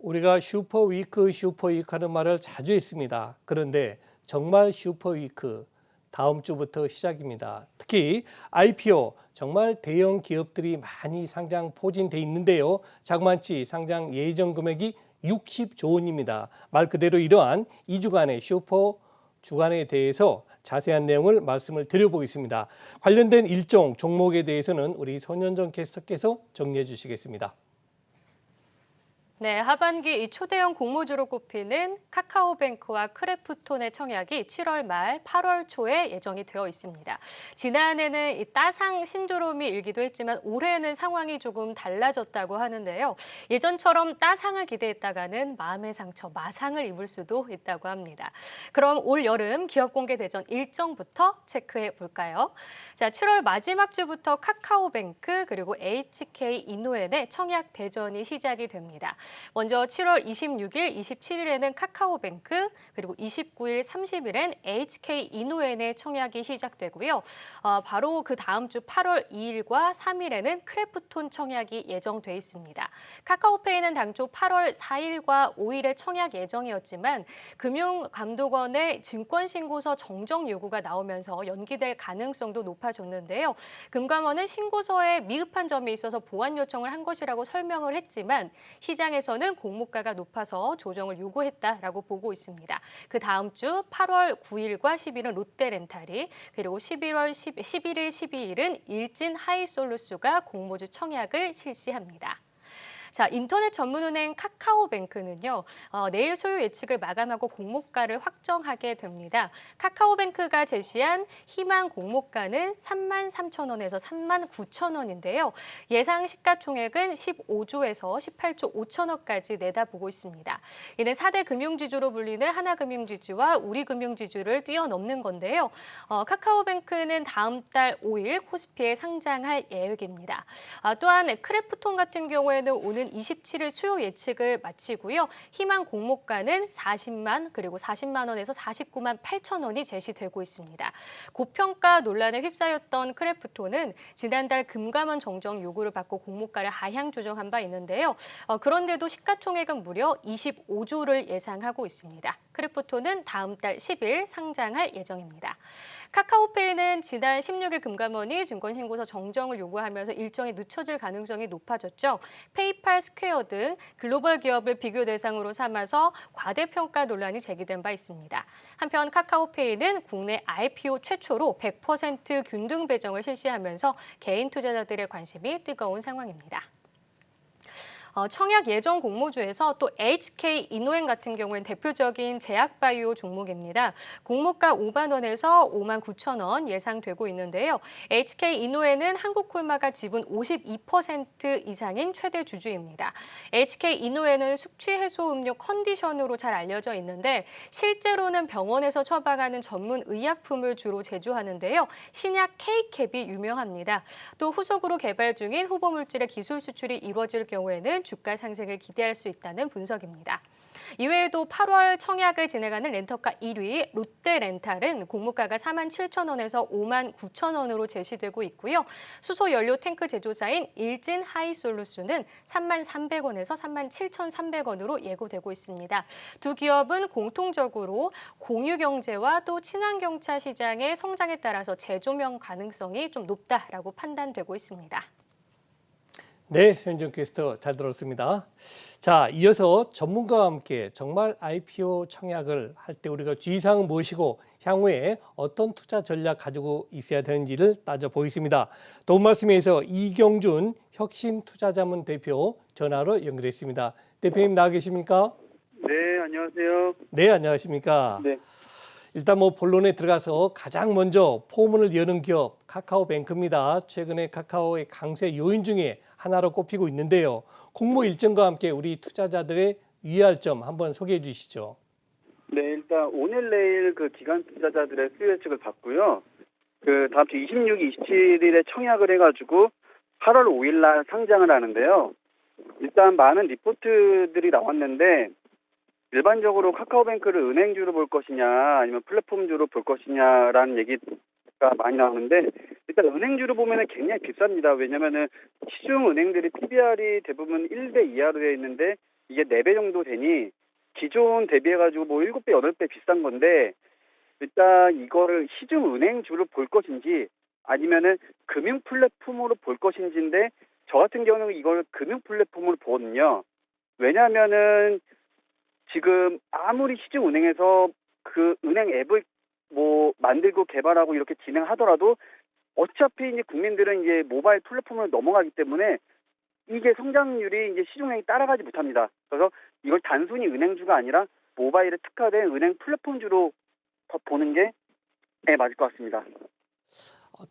우리가 슈퍼위크, 슈퍼위크 하는 말을 자주 했습니다. 그런데 정말 슈퍼위크 다음 주부터 시작입니다. 특히 IPO 정말 대형 기업들이 많이 상장 포진돼 있는데요. 자그만치 상장 예정 금액이 60조 원입니다. 말 그대로 이러한 2주간의 슈퍼 주간에 대해서 자세한 내용을 말씀을 드려보겠습니다. 관련된 일정 종목에 대해서는 우리 손현정 캐스터께서 정리해 주시겠습니다. 네, 하반기 이 초대형 공모주로 꼽히는 카카오뱅크와 크래프톤의 청약이 7월 말 8월 초에 예정이 되어 있습니다. 지난해는 이 따상 신조롬이 일기도 했지만 올해는 상황이 조금 달라졌다고 하는데요. 예전처럼 따상을 기대했다가는 마음의 상처, 마상을 입을 수도 있다고 합니다. 그럼 올 여름 기업 공개 대전 일정부터 체크해 볼까요? 자, 7월 마지막 주부터 카카오뱅크 그리고 HK 이노엔의 청약 대전이 시작이 됩니다. 먼저 7월 26일, 27일에는 카카오뱅크, 그리고 29일, 30일엔 HK 이노엔의 청약이 시작되고요. 바로 그 다음 주 8월 2일과 3일에는 크래프톤 청약이 예정돼 있습니다. 카카오페이는 당초 8월 4일과 5일에 청약 예정이었지만 금융감독원의 증권신고서 정정 요구가 나오면서 연기될 가능성도 높아졌는데요. 금감원은 신고서에 미흡한 점이 있어서 보완 요청을 한 것이라고 설명을 했지만 시장에서는 공모가가 높아서 조정을 요구했다라고 보고 있습니다. 그 다음 주 8월 9일과 10일은 롯데렌탈이, 그리고 11일, 12일은 일진 하이솔루스가 공모주 청약을 실시합니다. 자, 인터넷 전문은행 카카오뱅크는요, 내일 소요 예측을 마감하고 공모가를 확정하게 됩니다. 카카오뱅크가 제시한 희망 공모가는 33,000원에서 39,000원인데요. 예상 시가총액은 15조에서 18조 5천억까지 내다보고 있습니다. 이는 4대 금융지주로 불리는 하나금융지주와 우리금융지주를 뛰어넘는 건데요. 카카오뱅크는 다음 달 5일 코스피에 상장할 예정입니다. 또한 크래프톤 같은 경우에는 오는 27일 수요 예측을 마치고요. 희망 공모가는 40만 그리고 40만 원에서 49만 8천 원이 제시되고 있습니다. 고평가 논란에 휩싸였던 크래프톤은 지난달 금감원 정정 요구를 받고 공모가를 하향 조정한 바 있는데요. 그런데도 시가총액은 무려 25조를 예상하고 있습니다. 크래프톤은 다음 달 10일 상장할 예정입니다. 카카오페이는 지난 16일 금감원이 증권신고서 정정을 요구하면서 일정이 늦춰질 가능성이 높아졌죠. 페이팔, 스퀘어 등 글로벌 기업을 비교 대상으로 삼아서 과대평가 논란이 제기된 바 있습니다. 한편 카카오페이는 국내 IPO 최초로 100% 균등 배정을 실시하면서 개인 투자자들의 관심이 뜨거운 상황입니다. 청약 예정 공모주에서 또 HK 이노엔 같은 경우엔 대표적인 제약바이오 종목입니다. 공모가 5만 원에서 5만 9천 원 예상되고 있는데요. HK 이노엔은 한국콜마가 지분 52% 이상인 최대 주주입니다. HK 이노엔은 숙취 해소 음료 컨디션으로 잘 알려져 있는데 실제로는 병원에서 처방하는 전문 의약품을 주로 제조하는데요. 신약 K캡이 유명합니다. 또 후속으로 개발 중인 후보 물질의 기술 수출이 이루어질 경우에는 주가 상승을 기대할 수 있다는 분석입니다. 이외에도 8월 청약을 진행하는 렌터카 1위 롯데렌탈은 공모가가 4만 7천 원에서 5만 9천 원으로 제시되고 있고요. 수소 연료 탱크 제조사인 일진 하이솔루스는 3만 300원에서 3만 7,300원으로 예고되고 있습니다. 두 기업은 공통적으로 공유 경제와 또 친환경차 시장의 성장에 따라서 재조명 가능성이 좀 높다라고 판단되고 있습니다. 네, 손현정 캐스터 잘 들었습니다. 자, 이어서 전문가와 함께 정말 IPO 청약을 할 때 우리가 주의사항은 무엇이고 향후에 어떤 투자 전략 가지고 있어야 되는지를 따져보겠습니다. 도움 말씀에 의해서 이경준 혁신투자자문 대표 전화로 연결했습니다. 대표님 나와 계십니까? 네, 안녕하세요. 네, 안녕하십니까? 네, 일단 본론에 들어가서 가장 먼저 포문을 여는 기업 카카오뱅크입니다. 최근에 카카오의 강세 요인 중에 하나로 꼽히고 있는데요. 공모 일정과 함께 우리 투자자들의 유의할 점 한번 소개해 주시죠. 네, 일단 오늘 내일 그 기관 투자자들의 수요 예측을 받고요. 그 다음 주 26, 27일에 청약을 해가지고 8월 5일 날 상장을 하는데요. 일단 많은 리포트들이 나왔는데 일반적으로 카카오뱅크를 은행주로 볼 것이냐 아니면 플랫폼주로 볼 것이냐라는 얘기가 많이 나오는데 일단 은행주로 보면은 굉장히 비쌉니다. 왜냐면은 시중 은행들이 PBR이 대부분 1배 이하로 되어 있는데 이게 4배 정도 되니 기존 대비해가지고 뭐 7배, 8배 비싼 건데 일단 이거를 시중은행주로 볼 것인지 아니면은 금융 플랫폼으로 볼 것인지인데 저 같은 경우는 이걸 금융 플랫폼으로 보거든요. 왜냐하면은 지금 아무리 시중은행에서 그 은행 앱을 뭐 만들고 개발하고 이렇게 진행하더라도 어차피 이제 국민들은 이제 모바일 플랫폼으로 넘어가기 때문에 이게 성장률이 이제 시중은행이 따라가지 못합니다. 그래서 이걸 단순히 은행주가 아니라 모바일에 특화된 은행 플랫폼주로 보는 게 네, 맞을 것 같습니다.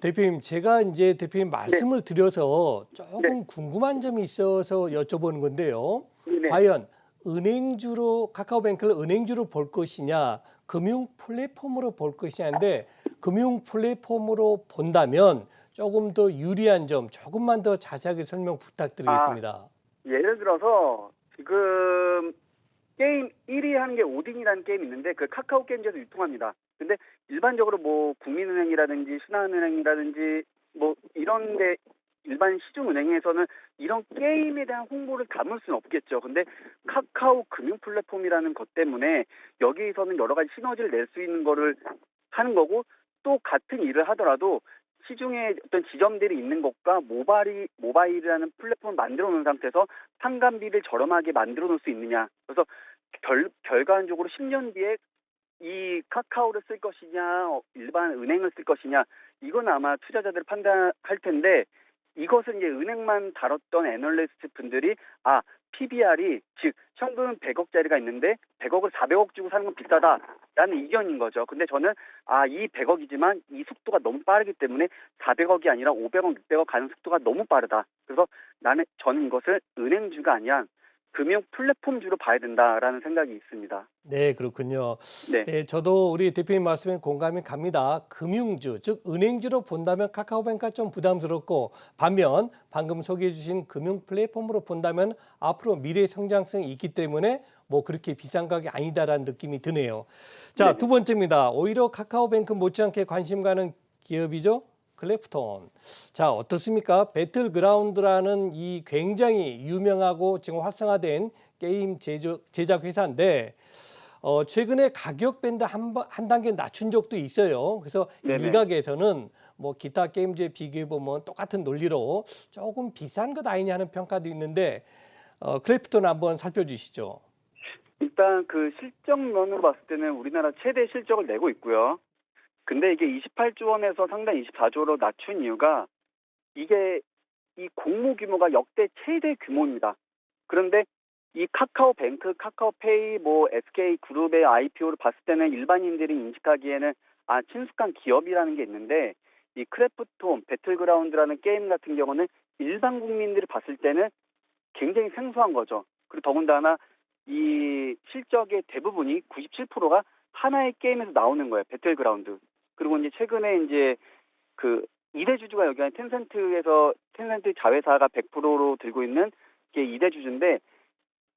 대표님, 제가 이제 대표님 네, 말씀을 드려서 네, 조금 궁금한 점이 있어서 여쭤보는 건데요. 네. 과연 은행주로 카카오뱅크를 은행주로 볼 것이냐, 금융 플랫폼으로 볼 것이냐인데 금융 플랫폼으로 본다면 조금 더 유리한 점, 조금만 더 자세하게 설명 아, 부탁드리겠습니다. 예를 들어서 지금 게임 1위 하는 게 오딘이라는 게임이 있는데 그 카카오 게임즈에서 유통합니다. 근데 일반적으로 뭐 국민은행이라든지 신한은행이라든지 뭐 이런데 일반 시중은행에서는 이런 게임에 대한 홍보를 담을 수는 없겠죠. 근데 카카오 금융 플랫폼이라는 것 때문에 여기서는 여러 가지 시너지를 낼 수 있는 거를 하는 거고 또 같은 일을 하더라도 시중에 어떤 지점들이 있는 것과 모바일이라는 플랫폼을 만들어 놓은 상태에서 판관비를 저렴하게 만들어 놓을 수 있느냐. 그래서 결과적으로 10년 뒤에 이 카카오를 쓸 것이냐, 일반 은행을 쓸 것이냐, 이건 아마 투자자들 판단할 텐데, 이것은 이제 은행만 다뤘던 애널리스트 분들이, PBR이, 즉, 현금 100억짜리가 있는데, 100억을 400억 주고 사는 건 비싸다라는 이견인 거죠. 근데 저는, 이 100억이지만 이 속도가 너무 빠르기 때문에 400억이 아니라 500억, 600억 가는 속도가 너무 빠르다. 그래서 저는 이것을 은행주가 아니라 금융 플랫폼주로 봐야 된다라는 생각이 있습니다. 네, 그렇군요. 네. 네, 저도 우리 대표님 말씀에 공감이 갑니다. 금융주, 즉 은행주로 본다면 카카오뱅크가 좀 부담스럽고 반면 방금 소개해 주신 금융 플랫폼으로 본다면 앞으로 미래 성장성이 있기 때문에 뭐 그렇게 비싼 가격이 아니다라는 느낌이 드네요. 자, 네네. 두 번째입니다. 오히려 카카오뱅크 못지않게 관심 가는 기업이죠. 클래프톤. 자, 어떻습니까? 배틀그라운드라는 이 굉장히 유명하고 지금 활성화된 게임 제작 회사인데 최근에 가격 밴드 한 단계 낮춘 적도 있어요. 그래서 네네. 일각에서는 뭐 기타 게임즈에 비교해 보면 똑같은 논리로 조금 비싼 것 아니냐 하는 평가도 있는데 클래프톤 한번 살펴주시죠. 일단 그 실적면으로 봤을 때는 우리나라 최대 실적을 내고 있고요. 근데 이게 28조 원에서 상당 24조로 낮춘 이유가 이게 이 공모 규모가 역대 최대 규모입니다. 그런데 이 카카오뱅크, 카카오페이, 뭐 SK그룹의 IPO를 봤을 때는 일반인들이 인식하기에는 친숙한 기업이라는 게 있는데 이 크래프톤, 배틀그라운드라는 게임 같은 경우는 일반 국민들이 봤을 때는 굉장히 생소한 거죠. 그리고 더군다나 이 실적의 대부분이 97%가 하나의 게임에서 나오는 거예요. 배틀그라운드. 그리고 이제 최근에 이제 그 2대 주주가 여기 한 텐센트 자회사가 100%로 들고 있는 게 2대 주주인데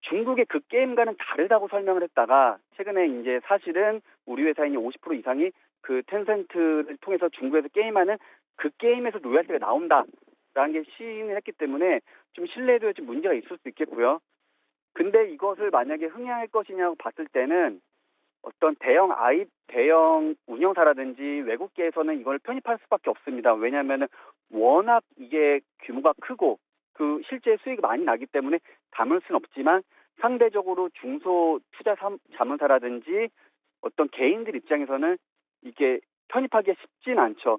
중국의 그 게임과는 다르다고 설명을 했다가 최근에 이제 사실은 우리 회사인 50% 이상이 그 텐센트를 통해서 중국에서 게임하는 그 게임에서 로열티가 나온다라는 게 시인을 했기 때문에 좀 신뢰도에 좀 문제가 있을 수 있겠고요. 근데 이것을 만약에 흥행할 것이냐고 봤을 때는 어떤 대형 운영사라든지 외국계에서는 이걸 편입할 수밖에 없습니다. 왜냐하면 워낙 이게 규모가 크고 그 실제 수익이 많이 나기 때문에 담을 수는 없지만 상대적으로 중소 투자 자문사라든지 어떤 개인들 입장에서는 이게 편입하기가 쉽진 않죠.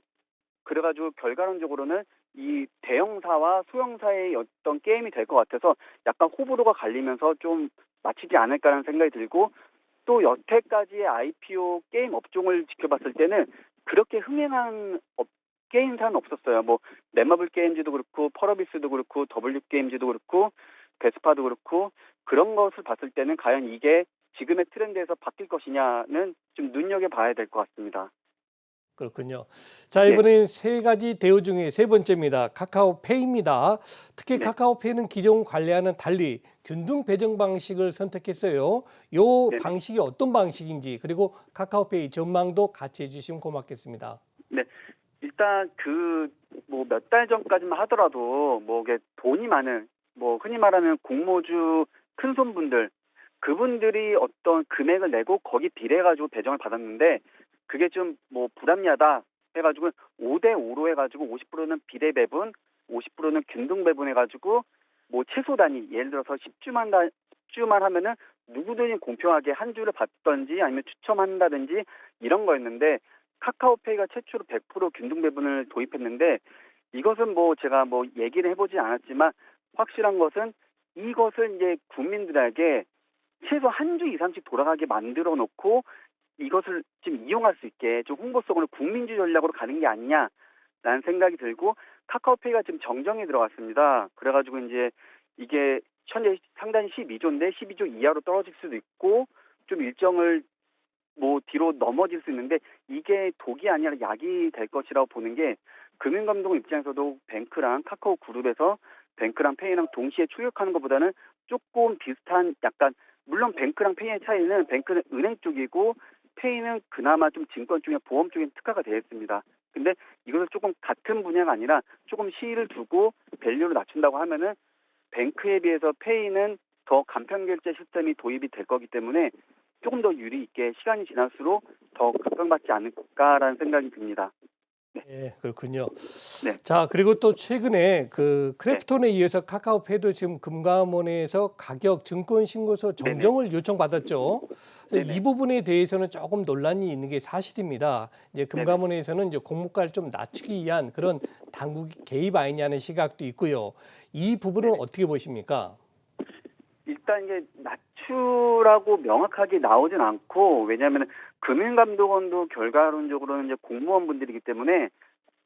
그래가지고 결과론적으로는 이 대형사와 소형사의 어떤 게임이 될 것 같아서 약간 호불호가 갈리면서 좀 마치지 않을까라는 생각이 들고 또 여태까지의 IPO 게임 업종을 지켜봤을 때는 그렇게 흥행한 게임사는 없었어요. 뭐 넷마블 게임즈도 그렇고 펄어비스도 그렇고 W 게임즈도 그렇고 베스파도 그렇고 그런 것을 봤을 때는 과연 이게 지금의 트렌드에서 바뀔 것이냐는 좀 눈여겨봐야 될 것 같습니다. 그렇군요. 자, 네, 이번엔 세 가지 대우 중에 세 번째입니다. 카카오페이입니다. 특히 네, 카카오페이는 기존 관리와는 달리 균등 배정 방식을 선택했어요. 이 네, 방식이 어떤 방식인지 그리고 카카오페이 전망도 같이 해주시면 고맙겠습니다. 네. 일단 그 뭐 몇 달 전까지만 하더라도 뭐 이게 돈이 많은 뭐 흔히 말하는 공모주 큰 손분들 그분들이 어떤 금액을 내고 거기 비례해가지고 배정을 받았는데 그게 좀 뭐 불합리하다 해가지고 5대5로 해가지고 50%는 비례 배분, 50%는 균등 배분 해가지고 뭐 최소 단위 예를 들어서 10주만 하면은 누구든지 공평하게 한 주를 받던지 아니면 추첨한다든지 이런 거였는데 카카오페이가 최초로 100% 균등 배분을 도입했는데 이것은 뭐 제가 뭐 얘기를 해보지 않았지만 확실한 것은 이것을 이제 국민들에게 최소 한 주 이상씩 돌아가게 만들어 놓고 이것을 좀 이용할 수 있게 좀 홍보성으로 국민주의 전략으로 가는 게 아니냐라는 생각이 들고 카카오페이가 지금 정정에 들어갔습니다. 그래가지고 이제 이게 현재 상단이 12조인데 12조 이하로 떨어질 수도 있고 좀 일정을 뭐 뒤로 넘어질 수 있는데 이게 독이 아니라 약이 될 것이라고 보는 게 금융감독원 입장에서도 뱅크랑 카카오 그룹에서 뱅크랑 페이랑 동시에 출력하는 것보다는 조금 비슷한 약간 물론 뱅크랑 페이의 차이는 뱅크는 은행 쪽이고 페이는 그나마 좀 증권 쪽에 보험 쪽에 특화가 되어 있습니다. 근데 이것을 조금 같은 분야가 아니라 조금 시일을 두고 밸류를 낮춘다고 하면은 뱅크에 비해서 페이는 더 간편결제 시스템이 도입이 될 거기 때문에 조금 더 유리 있게 시간이 지날수록 더 각광받지 않을까라는 생각이 듭니다. 네, 그렇군요. 네. 자, 그리고 또 최근에 그 네. 크래프톤에 이어서 카카오페이도 지금 금감원에서 가격 증권 신고서 정정을 요청받았죠. 그래서 네네. 이 부분에 대해서는 조금 논란이 있는 게 사실입니다. 이제 금감원에서는 이제 공모가를 좀 낮추기 위한 그런 당국 개입 아니냐는 시각도 있고요. 이 부분은 네네. 어떻게 보십니까? 일단 이게 낮추라고 명확하게 나오진 않고 왜냐하면 금융감독원도 결과론적으로는 이제 공무원분들이기 때문에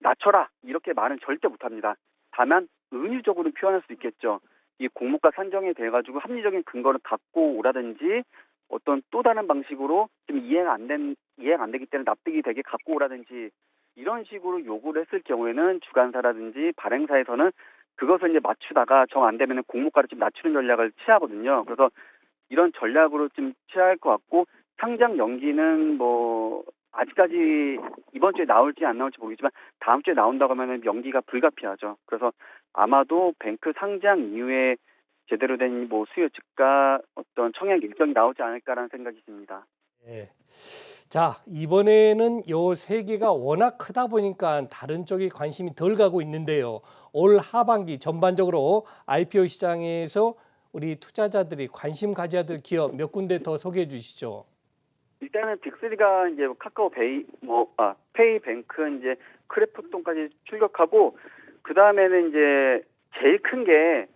낮춰라 이렇게 말은 절대 못합니다. 다만 은유적으로 표현할 수 있겠죠. 이 공모가 산정에 대해 가지고 합리적인 근거를 갖고 오라든지 어떤 또 다른 방식으로 좀 이해가 안 되기 때문에 납득이 되게 갖고 오라든지 이런 식으로 요구를 했을 경우에는 주관사라든지 발행사에서는 그것을 이제 맞추다가 정 안 되면은 공모가를 좀 낮추는 전략을 취하거든요. 그래서 이런 전략으로 좀 취할 것 같고 상장 연기는 뭐 아직까지 이번 주에 나올지 안 나올지 모르겠지만 다음 주에 나온다고 하면은 연기가 불가피하죠. 그래서 아마도 뱅크 상장 이후에 제대로 된 뭐 수요 증가 어떤 청약 일정이 나오지 않을까라는 생각이 듭니다. 예. 자, 이번에는 요 세 개가 워낙 크다 보니까 다른 쪽에 관심이 덜 가고 있는데요. 올 하반기 전반적으로 IPO 시장에서 우리 투자자들이 관심 가져야 될 기업 몇 군데 더 소개해 주시죠. 일단은 빅3가 이제 카카오페이, 페이뱅크, 이제 크래프톤까지 출격하고 그 다음에는 이제 제일 큰 게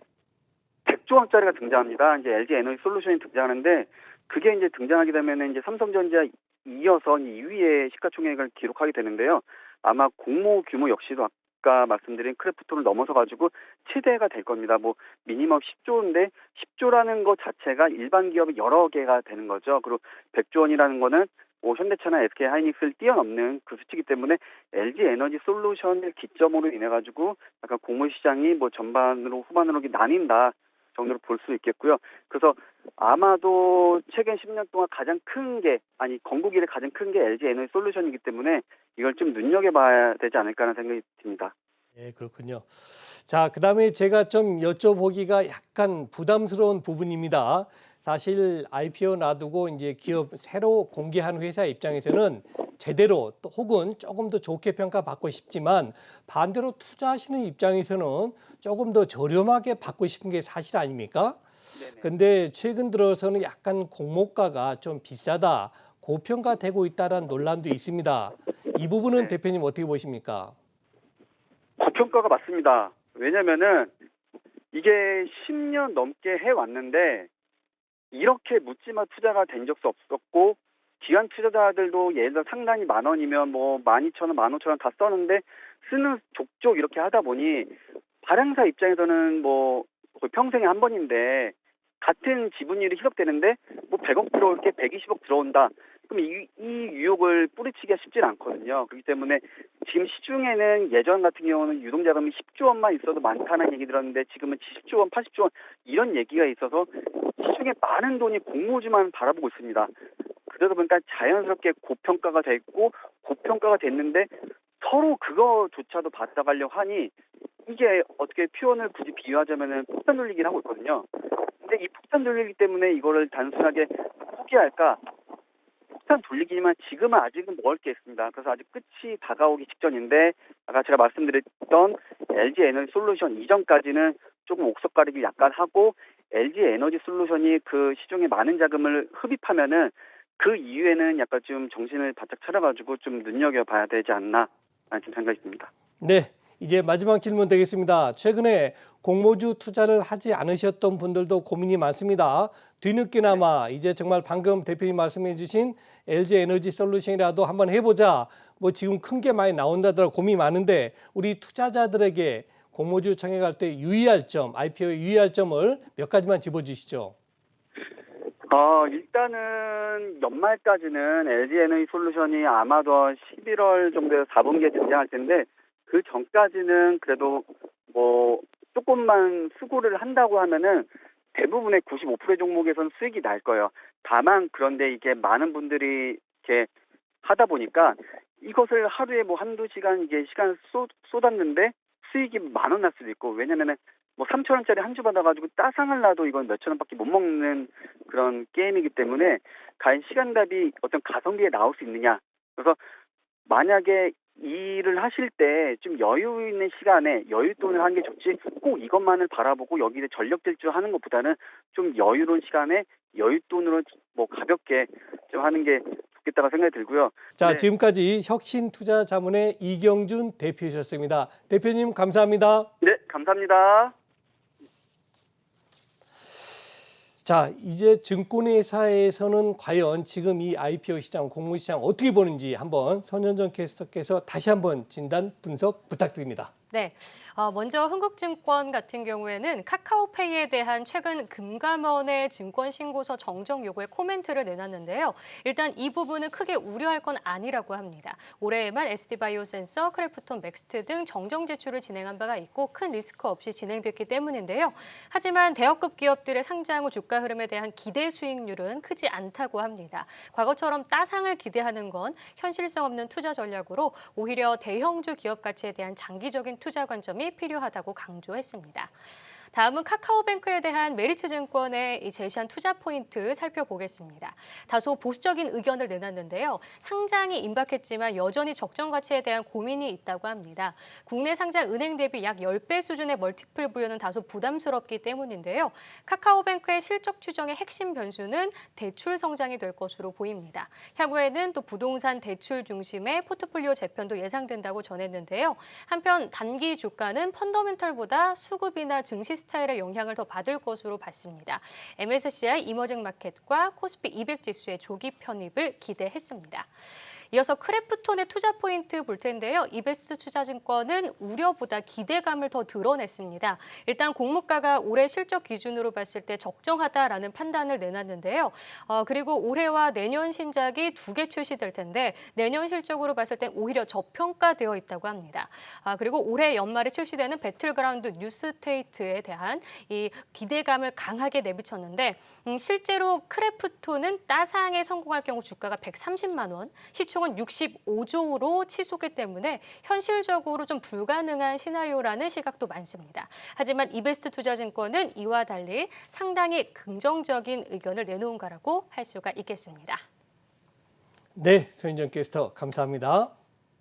100조 원짜리가 등장합니다. 이제 LG 에너지 솔루션이 등장하는데 그게 이제 등장하게 되면은 이제 삼성전자 이어서 2위의 시가총액을 기록하게 되는데요. 아마 공모 규모 역시도 아까 말씀드린 크래프톤을 넘어서 가지고 최대가 될 겁니다. 뭐 미니멈 10조인데 10조라는 것 자체가 일반 기업이 여러 개가 되는 거죠. 그리고 100조 원이라는 거는 뭐 현대차나 SK 하이닉스를 뛰어넘는 그 수치이기 때문에 LG 에너지 솔루션을 기점으로 인해 가지고 약간 공모 시장이 뭐 전반으로 후반으로 나뉜다 정도로 볼 수 있겠고요. 그래서 아마도 최근 10년 동안 가장 큰 게 건국 이래 가장 큰 게 LG 에너지 솔루션이기 때문에 이걸 좀 눈여겨봐야 되지 않을까 하는 생각이 듭니다. 예, 그렇군요. 자, 그다음에 제가 좀 여쭤보기가 약간 부담스러운 부분입니다. 사실 IPO 놔두고 이제 기업 새로 공개한 회사 입장에서는 제대로 또 혹은 조금 더 좋게 평가받고 싶지만 반대로 투자하시는 입장에서는 조금 더 저렴하게 받고 싶은 게 사실 아닙니까? 네네. 근데 최근 들어서는 약간 공모가가 좀 비싸다, 고평가되고 있다는 논란도 있습니다. 이 부분은 네. 대표님 어떻게 보십니까? 고평가가 맞습니다. 왜냐면은 이게 10년 넘게 해왔는데 이렇게 묻지마 투자가 된 적도 없었고 기관 투자자들도 예를 들어 상단이 10,000원이면 뭐 12,000원, 15,000원 다 썼는데 쓰는 족족 이렇게 하다 보니 발행사 입장에서는 뭐 거의 평생에 한 번인데 같은 지분율이 희석되는데 뭐 100억 들어올 게 120억 들어온다. 그럼 이 유혹을 뿌리치기가 쉽진 않거든요. 그렇기 때문에 지금 시중에는 예전 같은 경우는 유동자금이 10조 원만 있어도 많다는 얘기 들었는데 지금은 70조 원, 80조 원 이런 얘기가 있어서 시중에 많은 돈이 공모주만 바라보고 있습니다. 그러다 보니까 자연스럽게 고평가가 됐고 고평가가 됐는데 서로 그거조차도 받아가려고 하니 이게 어떻게 표현을 굳이 비유하자면은 폭탄 놀리기를 하고 있거든요. 근데 근데 이 폭탄 돌리기 때문에 이거를 단순하게 포기할까? 폭탄 돌리기만 지금은 아직은 먹을 게 있습니다. 그래서 아직 끝이 다가오기 직전인데 아까 제가 말씀드렸던 LG 에너지 솔루션 이전까지는 조금 옥석 가리기 약간 하고 LG 에너지 솔루션이 그 시중에 많은 자금을 흡입하면은 그 이후에는 약간 좀 정신을 바짝 차려가지고 좀 눈여겨봐야 되지 않나 라는 생각이 듭니다. 네, 이제 마지막 질문 되겠습니다. 최근에 공모주 투자를 하지 않으셨던 분들도 고민이 많습니다. 뒤늦게나마 이제 정말 방금 대표님 말씀해 주신 LG 에너지 솔루션이라도 한번 해보자. 뭐 지금 큰 게 많이 나온다더라 고민이 많은데 우리 투자자들에게 공모주 청약할 때 유의할 점, IPO에 유의할 점을 몇 가지만 짚어주시죠. 일단은 연말까지는 LG 에너지 솔루션이 아마도 11월 정도에 4분기에 등장할 텐데 그 전까지는 그래도 뭐 조금만 수고를 한다고 하면은 대부분의 95%의 종목에서는 수익이 날 거예요. 다만 그런데 이게 많은 분들이 이렇게 하다 보니까 이것을 하루에 뭐 한두 시간 이게 시간 쏟았는데 수익이 10,000원 날 수도 있고 왜냐면은 뭐 3,000원짜리 한 주 받아가지고 따상을 놔도 이건 몇천 원밖에 못 먹는 그런 게임이기 때문에 과연 시간 대비 어떤 가성비에 나올 수 있느냐. 그래서 만약에 일을 하실 때 좀 여유 있는 시간에 여윳돈을 하는 게 좋지 꼭 이것만을 바라보고 여기에 전력 질주하는 것보다는 좀 여유로운 시간에 여윳돈으로 뭐 가볍게 좀 하는 게 좋겠다고 생각이 들고요. 자, 네. 지금까지 혁신투자자문의 이경준 대표이셨습니다. 대표님 감사합니다. 네, 감사합니다. 자, 이제 증권회사에서는 과연 지금 이 IPO 시장, 공모시장 어떻게 보는지 한번 손현정 캐스터께서 다시 한번 진단 분석 부탁드립니다. 네, 먼저 흥국증권 같은 경우에는 카카오페이에 대한 최근 금감원의 증권신고서 정정 요구에 코멘트를 내놨는데요. 일단 이 부분은 크게 우려할 건 아니라고 합니다. 올해에만 SD바이오센서, 크래프톤, 맥스트 등 정정 제출을 진행한 바가 있고 큰 리스크 없이 진행됐기 때문인데요. 하지만 대형급 기업들의 상장 후 주가 흐름에 대한 기대 수익률은 크지 않다고 합니다. 과거처럼 따상을 기대하는 건 현실성 없는 투자 전략으로 오히려 대형주 기업 가치에 대한 장기적인 투자 관점이 필요하다고 강조했습니다. 다음은 카카오뱅크에 대한 메리츠증권의 제시한 투자 포인트 살펴보겠습니다. 다소 보수적인 의견을 내놨는데요. 상장이 임박했지만 여전히 적정 가치에 대한 고민이 있다고 합니다. 국내 상장 은행 대비 약 10배 수준의 멀티플 부여는 다소 부담스럽기 때문인데요. 카카오뱅크의 실적 추정의 핵심 변수는 대출 성장이 될 것으로 보입니다. 향후에는 또 부동산 대출 중심의 포트폴리오 재편도 예상된다고 전했는데요. 한편 단기 주가는 펀더멘털보다 수급이나 증시 스타일의 영향을 더 받을 것으로 봤습니다. MSCI 이머징 마켓과 코스피 200 지수의 조기 편입을 기대했습니다. 이어서 크래프톤의 투자 포인트 볼 텐데요. 이베스트 투자증권은 우려보다 기대감을 더 드러냈습니다. 일단 공모가가 올해 실적 기준으로 봤을 때 적정하다라는 판단을 내놨는데요. 그리고 올해와 내년 신작이 2개 출시될 텐데 내년 실적으로 봤을 때 오히려 저평가되어 있다고 합니다. 그리고 올해 연말에 출시되는 배틀그라운드 뉴스테이트에 대한 이 기대감을 강하게 내비쳤는데 실제로 크래프톤은 따상에 성공할 경우 주가가 130만 원, 시총은 65조로 치솟기 때문에 현실적으로 좀 불가능한 시나리오라는 시각도 많습니다. 하지만 이베스트 투자증권은 이와 달리 상당히 긍정적인 의견을 내놓은 거라고 할 수가 있겠습니다. 네, 손현정 캐스터 감사합니다.